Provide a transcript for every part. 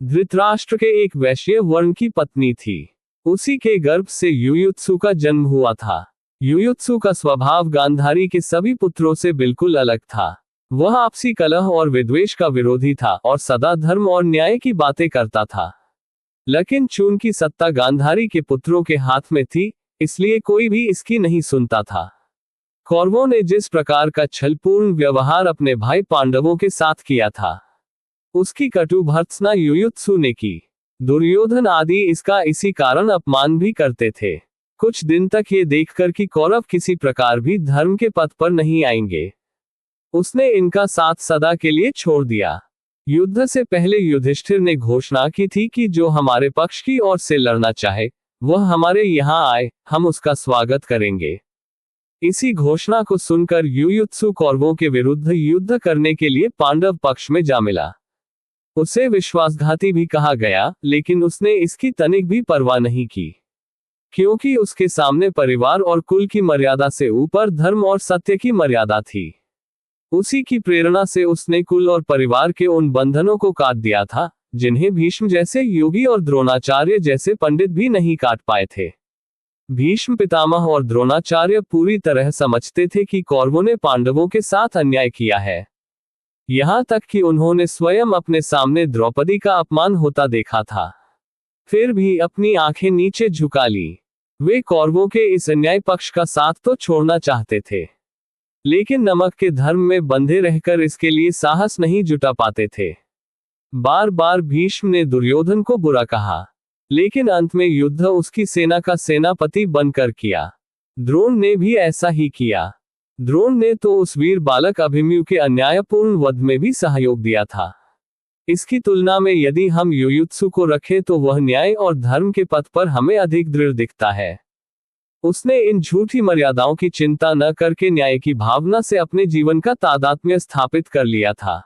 धृतराष्ट्र के एक वैश्य वर्ण की पत्नी थी। उसी के गर्भ से युयुत्सु का जन्म हुआ था। युयुत्सु का स्वभाव गांधारी के सभी पुत्रों से बिल्कुल अलग था। वह आपसी कलह और विद्वेष का विरोधी था और सदा धर्म और न्याय की बातें करता था। लेकिन चूंकि सत्ता गांधारी के पुत्रों के हाथ में थी, इसलिए कोई भी इसकी नहीं सुनता था। कौरवों ने जिस प्रकार का छलपूर्ण व्यवहार अपने भाई पांडवों के साथ किया था, उसकी कटु भर्त्सना युयुत्सु ने की। दुर्योधन आदि इसका इसी कारण अपमान भी करते थे। कुछ दिन तक ये देखकर कि कौरव किसी प्रकार भी धर्म के पथ पर नहीं आएंगे, उसने इनका साथ सदा के लिए छोड़ दिया। युद्ध से पहले युधिष्ठिर ने घोषणा की थी कि जो हमारे पक्ष की ओर से लड़ना चाहे वह हमारे यहाँ आए, हम उसका स्वागत करेंगे। इसी घोषणा को सुनकर युयुत्सु कौरवों के विरुद्ध युद्ध करने के लिए पांडव पक्ष में जा मिला। उसे विश्वासघाती भी कहा गया, लेकिन उसने इसकी तनिक भी परवाह नहीं की, क्योंकि उसके सामने परिवार और कुल की मर्यादा से ऊपर धर्म और सत्य की मर्यादा थी। उसी की प्रेरणा से उसने कुल और परिवार के उन बंधनों को काट दिया था, जिन्हें भीष्म जैसे योगी और द्रोणाचार्य जैसे पंडित भी नहीं काट पाए थे। भीष्म पितामह और द्रोणाचार्य पूरी तरह समझते थे कि कौरवों ने पांडवों के साथ अन्याय किया है। यहाँ तक कि उन्होंने स्वयं अपने सामने द्रौपदी का अपमान होता देखा था, फिर भी अपनी आंखें नीचे झुका ली। वे कौरवों के इस अन्याय पक्ष का साथ तो छोड़ना चाहते थे, लेकिन नमक के धर्म में बंधे रहकर इसके लिए साहस नहीं जुटा पाते थे। बार बार भीष्म ने दुर्योधन को बुरा कहा, लेकिन अंत में युद्ध उसकी सेना का सेनापति बनकर किया। द्रोण ने भी ऐसा ही किया। द्रोण ने तो उस वीर बालक अभिमन्यु के अन्यायपूर्ण वध में भी सहयोग दिया था। इसकी तुलना में यदि हम युयुत्सु को रखें तो वह न्याय और धर्म के पथ पर हमें अधिक दृढ़ दिखता है। उसने इन झूठी मर्यादाओं की चिंता न करके न्याय की भावना से अपने जीवन का तादात्म्य स्थापित कर लिया था।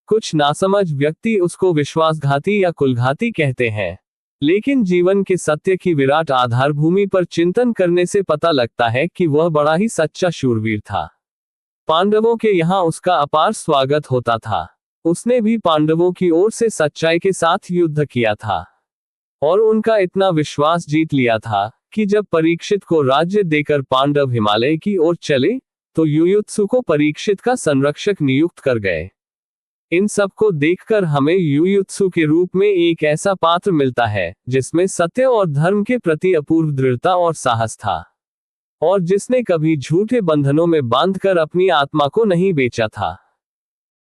कुछ नासमझ व्यक्ति उसको विश्वासघाती या कुलघाती कहते हैं, लेकिन जीवन के सत्य की विराट आधारभूमि पर चिंतन करने से पता लगता है कि वह बड़ा ही सच्चा शूरवीर था। पांडवों के यहाँ उसका अपार स्वागत होता था। उसने भी पांडवों की ओर से सच्चाई के साथ युद्ध किया था और उनका इतना विश्वास जीत लिया था कि जब परीक्षित को राज्य देकर पांडव हिमालय की ओर चले तो युयुत्सु को परीक्षित का संरक्षक नियुक्त कर गए। इन सब को देखकर हमें युयुत्सु के रूप में एक ऐसा पात्र मिलता है जिसमें सत्य और धर्म के प्रति अपूर्व दृढ़ता और साहस था, और जिसने कभी झूठे बंधनों में बांधकर अपनी आत्मा को नहीं बेचा था।